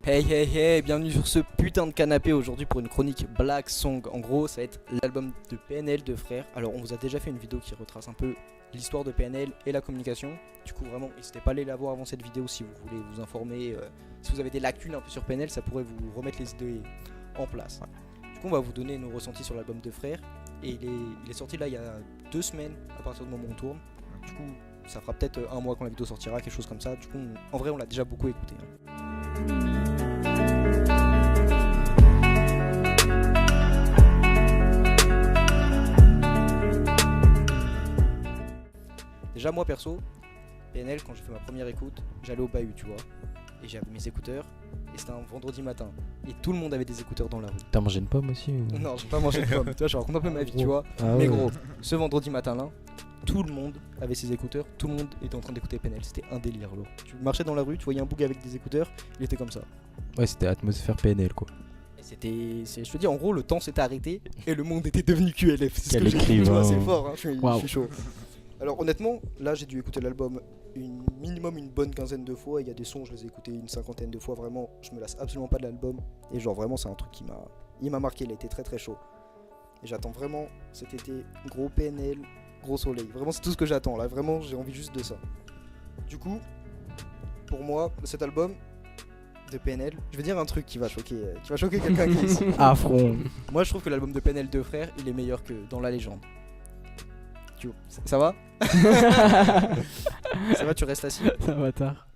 Hey hey hey, bienvenue sur ce putain de canapé aujourd'hui pour une chronique Black Song. En gros, ça va être l'album de PNL de Frères. Alors, on vous a déjà fait une vidéo qui retrace un peu l'histoire de PNL et la communication. Du coup, vraiment, n'hésitez pas à aller la voir avant cette vidéo si vous voulez vous informer. Si vous avez des lacunes un peu sur PNL, ça pourrait vous remettre les idées en place. Du coup, on va vous donner nos ressentis sur l'album de Frères. Et il est sorti là il y a 2 semaines à partir du moment où on tourne. Du coup, ça fera peut-être un mois quand la vidéo sortira, quelque chose comme ça. Du coup, en vrai, on l'a déjà beaucoup écouté. Déjà moi perso, PNL quand j'ai fait ma première écoute, j'allais au bahut tu vois, et j'avais mes écouteurs, et c'était un vendredi matin, et tout le monde avait des écouteurs dans la rue. T'as mangé une pomme aussi ou... Non, j'ai pas mangé de pomme, tu vois, je raconte un peu ma vie tu vois, mais gros, ce vendredi matin là, tout le monde avait ses écouteurs, tout le monde était en train d'écouter PNL, c'était un délire lourd. Tu marchais dans la rue, tu voyais un bouc avec des écouteurs, il était comme ça. Ouais, c'était atmosphère PNL quoi. Je te dis en gros le temps s'était arrêté et le monde était devenu QLF. C'est Quel ce que j'ai dit, tu vois, écrivain. c'est fort, hein, je Wow. suis chaud. Alors honnêtement, là j'ai dû écouter l'album minimum une bonne quinzaine de fois. Il y a des sons, je les ai écoutés une cinquantaine de fois. Vraiment, je me lasse absolument pas de l'album. Et genre vraiment, c'est un truc il m'a marqué. Il a été très très chaud. Et j'attends vraiment cet été gros PNL, gros soleil. Vraiment, c'est tout ce que j'attends. Là, vraiment, j'ai envie juste de ça. Du coup, pour moi, cet album de PNL, je vais dire un truc qui va choquer quelqu'un qui est ici. Affront. Moi, je trouve que l'album de PNL Deux Frères, il est meilleur que Dans la Légende. Ça va? Ça va, tu restes assis? Ça va tard.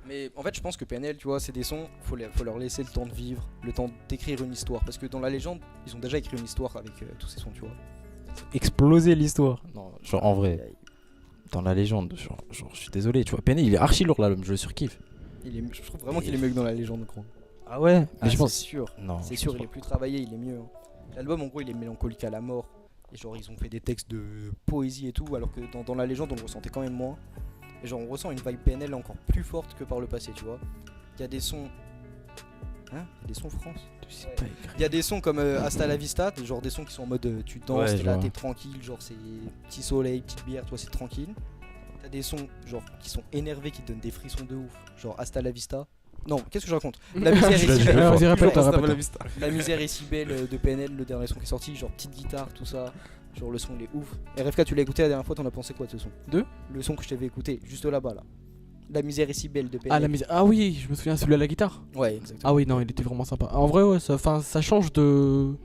Mais en fait, je pense que PNL, tu vois, c'est des sons, faut leur laisser le temps de vivre, le temps d'écrire une histoire. Parce que Dans la Légende, ils ont déjà écrit une histoire avec tous ces sons, tu vois. Exploser l'histoire. Non, genre en vrai, Aïe, aïe. dans la légende, genre je suis désolé, tu vois, PNL il est archi lourd l'album, je le surkiffe. Je trouve vraiment qu'il est mieux que Dans la Légende, gros. Ah ouais? Ah, Mais je pense... c'est sûr. Non, C'est je sûr, pense il est pas. plus travaillé, il est mieux. Hein. L'album, en gros, il est mélancolique à la mort. Et genre, ils ont fait des textes de poésie et tout, alors que dans La Légende, on le ressentait quand même moins. Et genre, on ressent une vibe PNL encore plus forte que par le passé, tu vois. Il y a des sons... Hein? Il y a des sons France. C'est pas écrit. Il y a des sons comme Hasta la Vista, genre des sons qui sont en mode tu danses, Ouais, t'es je là, vois. t'es tranquille, genre c'est petit soleil, petite bière, toi c'est tranquille. T'as des sons genre qui sont énervés, qui te donnent des frissons de ouf, genre Hasta la Vista. Non, qu'est-ce que je raconte? La misère est Je si le belle. fais. Vas-y, répète, Genre, répète. La misère est si belle de PNL, le dernier son qui est sorti, genre petite guitare, tout ça. Genre le son il est ouf. Et RFK, tu l'as écouté la dernière fois, t'en as pensé quoi de ce son? Le son que je t'avais écouté, juste là-bas là. La misère est si belle de PNL. Ah, la misère. Ah oui, je me souviens, celui à la guitare. Ouais, exactement. Ah oui, non, il était vraiment sympa. En vrai, ouais, ça change de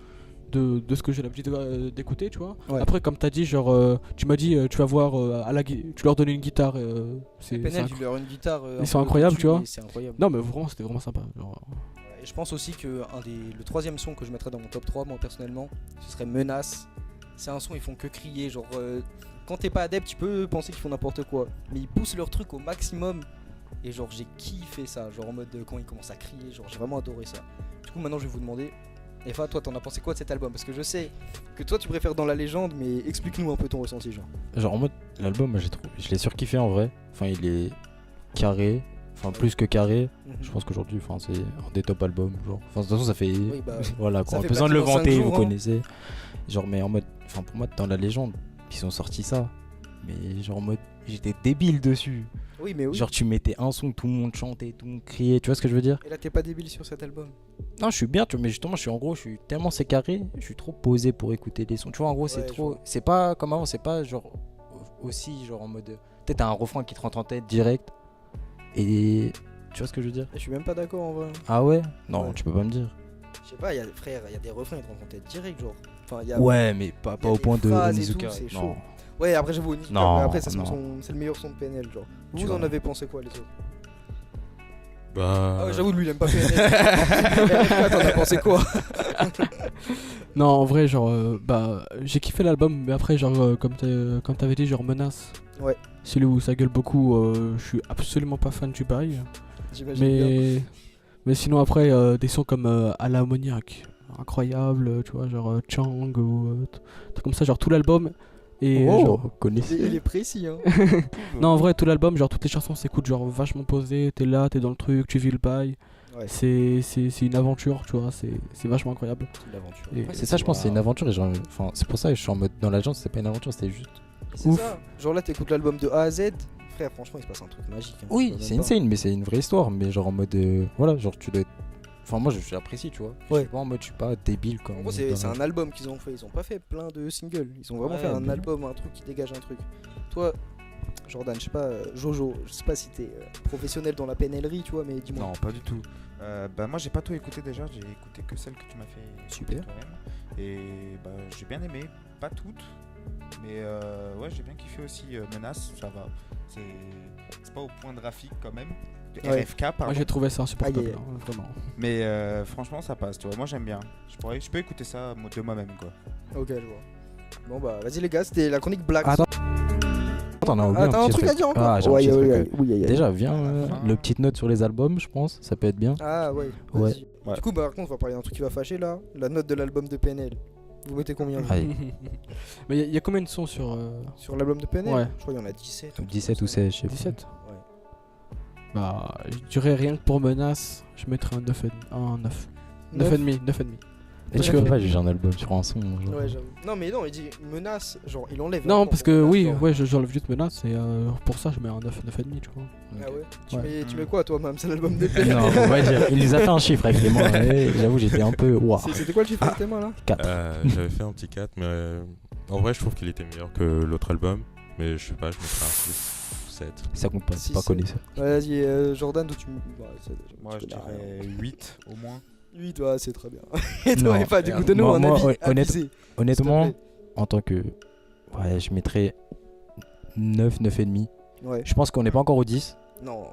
ce que j'ai l'habitude d'écouter, tu vois. Ouais. Après, comme t'as dit, genre, tu m'as dit, tu vas voir, tu leur donnais une guitare. C'est PNL, incroyable. tu leur as une guitare. Ils sont incroyables, tu vois. C'est incroyable. Non, mais vraiment, c'était vraiment sympa. Genre, Et je pense aussi que le troisième son que je mettrais dans mon top 3, moi personnellement, ce serait Menace. C'est un son, ils font que crier. Genre, quand t'es pas adepte, tu peux penser qu'ils font n'importe quoi. Mais ils poussent leur truc au maximum. Et genre, j'ai kiffé ça. Genre, en mode quand ils commencent à crier, genre, j'ai vraiment adoré ça. Du coup, maintenant, je vais vous demander, Efa, toi, t'en as pensé quoi de cet album? Parce que je sais que toi, tu préfères Dans la Légende, mais explique-nous un peu ton ressenti, genre. Genre en mode, l'album, moi, je l'ai surkiffé en vrai. Enfin, il est carré, enfin plus que carré. Je pense qu'aujourd'hui, enfin, c'est un des top albums, genre. Enfin, de toute façon, ça fait... Oui, bah, Voilà, ça quoi. On a fait besoin de le pratiquement vanter, 5 vous jours, hein. connaissez. Genre, mais en mode, enfin, pour moi, Dans la Légende, ils ont sorti ça. Mais genre en mode, j'étais débile dessus. Oui, mais oui. Genre, tu mettais un son, tout le monde chantait, tout le monde criait, tu vois ce que je veux dire? Et là, t'es pas débile sur cet album. Non, je suis bien, tu vois, mais justement, je suis tellement sécaré, je suis trop posé pour écouter des sons. Tu vois, en gros, c'est Ouais, je trop. vois. C'est pas comme avant, c'est pas genre aussi, genre en mode. Peut-être un refrain qui te rentre en tête direct. Et. Tu vois ce que je veux dire? Et je suis même pas d'accord en vrai. Ah ouais? Non, Ouais. tu peux pas me dire. Je sais pas, frère, il y a des refrains qui te rentrent en tête direct, genre. Enfin, y a... Ouais, mais pas y a au des point de phrases et Onizuka. tout, c'est Non. chaud. Ouais, après j'avoue, Onizuka, Non, mais après ça, non. c'est le meilleur son de PNL, genre. Tu Vous en vois. avez pensé quoi, les autres? Bah. Ah ouais, j'avoue, lui, il aime pas PNL. RFK, t'en as pensé quoi? non, en vrai, genre, bah, j'ai kiffé l'album, mais après, genre, comme t'avais dit, genre, Menace. Ouais. Celui où ça gueule beaucoup, je suis absolument pas fan du bail. J'imagine bien. Mais sinon, après, des sons comme À l'ammoniaque, incroyable, tu vois, genre Chang ou trucs comme ça, genre tout l'album. Et Oh, genre, vous connaissez. Il est précis, hein. non, en vrai, tout l'album, genre toutes les chansons s'écoutent genre vachement posé, t'es là, t'es dans le truc, tu vis le bail. Ouais, C'est une aventure, tu vois, c'est vachement incroyable. c'est une aventure. Et- Ouais, c'est ça, je pense, c'est une aventure. Et genre, enfin, c'est pour ça que je suis en mode dans l'agence, c'est pas une aventure, c'était juste. C'est ouf. ça. Genre là, t'écoutes l'album de A à Z. Frère, franchement, il se passe un truc magique. Hein. Oui, Je sais c'est même pas. insane, mais c'est une vraie histoire. Mais genre en mode. Voilà, genre tu dois être Enfin, moi j'apprécie, tu vois. Ouais. Je suis pas en mode, je suis pas débile comme. En gros, c'est un album qu'ils ont fait. Ils ont pas fait plein de singles. Ils ont vraiment Ouais, fait un mais- album, un truc qui dégage un truc. Toi, Jordan, je sais pas, Jojo, je sais pas si t'es professionnel dans la PNLerie, tu vois, mais dis-moi. Non, pas du tout. Bah moi j'ai pas tout écouté déjà, j'ai écouté que celle que tu m'as fait Super. écouter toi-même. Et bah j'ai bien aimé, pas toutes, mais ouais j'ai bien kiffé aussi Menace, ça va. C'est pas au point de Rafik quand même, de Ouais. RFK pardon. Moi j'ai trouvé ça insupportable, Aïe, aïe, hein, vraiment. Mais franchement ça passe, tu vois, moi j'aime bien. Je peux écouter ça de moi-même quoi. Ok, je vois. Bon bah, vas-y les gars, c'était la chronique Black. Attends. T'en as oublié Ah, t'as un petit truc à dire encore? Ah, j'ai un Ouais, petit ouais, truc, ouais, ouais. oui, Déjà, viens, fin. le petite note sur les albums, je pense, ça peut être bien. Ah ouais. Ouais. vas-y. Ouais. Du coup, bah, par contre, on va parler d'un truc qui va fâcher là. La note de l'album de PNL. Vous mettez combien vous Allez, Mais il y a combien de sons sur sur l'album de PNL? Ouais. Je crois qu'il y en a 17. 17 ou 16, je sais pas. 17? Ouais. Bah, je dirais rien que pour Menace, je mettrais un 9 un 9. 9,5, 9,5. Est-ce que ouais, j'ai un album sur un son genre. Ouais, j'avoue. Non, mais non, il dit menace, genre il enlève. Non, un parce point, que menace, oui, genre. ouais, j'enlève juste Menace et pour ça je mets un 9, 9,5, tu vois. Ah ouais. Ouais. Tu mets quoi toi, même? C'est l'album de PNL. Non, on va dire, il nous a fait un chiffre avec les mains. Et j'avoue, j'étais un peu. Waouh. C'était quoi le chiffre avec tes mains là? 4. J'avais fait un petit 4, mais en vrai, je trouve qu'il était meilleur que l'autre album. Mais je sais pas, je mettrais un 6 ou 7. Ça compte pas, Si, c'est pas c'est- connaisseur. Vas-y, Jordan, toi tu. Bah, Moi je dirais 8 au moins. 8, ouais, c'est très bien. Et toi, Non, pas du coup, donne-nous moi- un moi, avis. ouais, abusé, Honnêtement, s'il te en tant que. Ouais, je mettrais 9, 9,5. plaît. Ouais. Je pense qu'on n'est pas encore au 10. Non.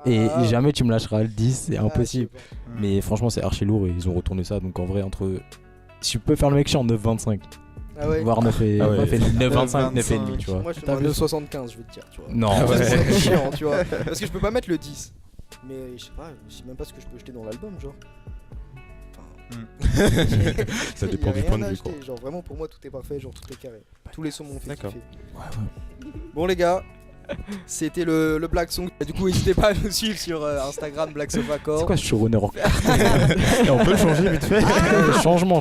Et Ah, jamais tu me lâcheras le 10, c'est ah, impossible. je sais pas. Mais franchement, c'est archi lourd et ils ont retourné ça. Donc en vrai, entre. Si je peux faire le mec chiant, 9,25. Ah ouais. Voire 9 et. Ah ouais. 9,25, 9,5, 9,25, tu vois. Moi je te T'as demande vu 9,75, je vais te dire, tu vois. Non, Ah ouais. C'est chiant, tu vois. Parce que je peux pas mettre le 10. Mais je sais même pas ce que je peux jeter dans l'album, genre. Ça Il y a dépend du rien point de à vue, acheter, quoi. Genre vraiment pour moi tout est parfait, genre tout est carré. Tous les sons m'ont fait D'accord. kiffer. Bon les gars, c'était le Black Song. Du coup n'hésitez pas à nous suivre sur Instagram Black Sofa Corp. c'est quoi ce showrunner en Et on peut le changer vite fait. Changement.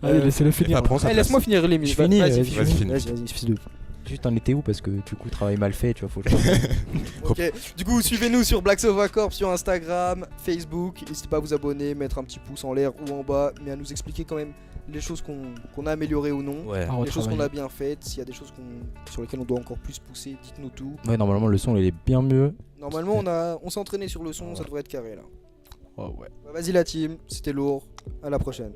Allez, laissez-le finir. Après, on Eh, laisse-moi finir Je l'émission. finis, Vas-y, vas-y, finis. finis. fils de. Juste t'en étais où parce que du coup travail mal fait, tu vois, faut que Ok, du coup suivez-nous sur Black Sofa Corp sur Instagram, Facebook. N'hésitez pas à vous abonner, mettre un petit pouce en l'air ou en bas, mais à nous expliquer quand même les choses qu'on a améliorées ou non. Ouais. Ah, Les choses qu'on a retravailler. bien faites, s'il y a des choses sur lesquelles on doit encore plus pousser, dites-nous tout. Ouais, normalement le son il est bien mieux. Normalement, on s'est entraîné sur le son, ça devrait être carré là. Oh, ouais. Bah, vas-y la team, c'était lourd. À la prochaine.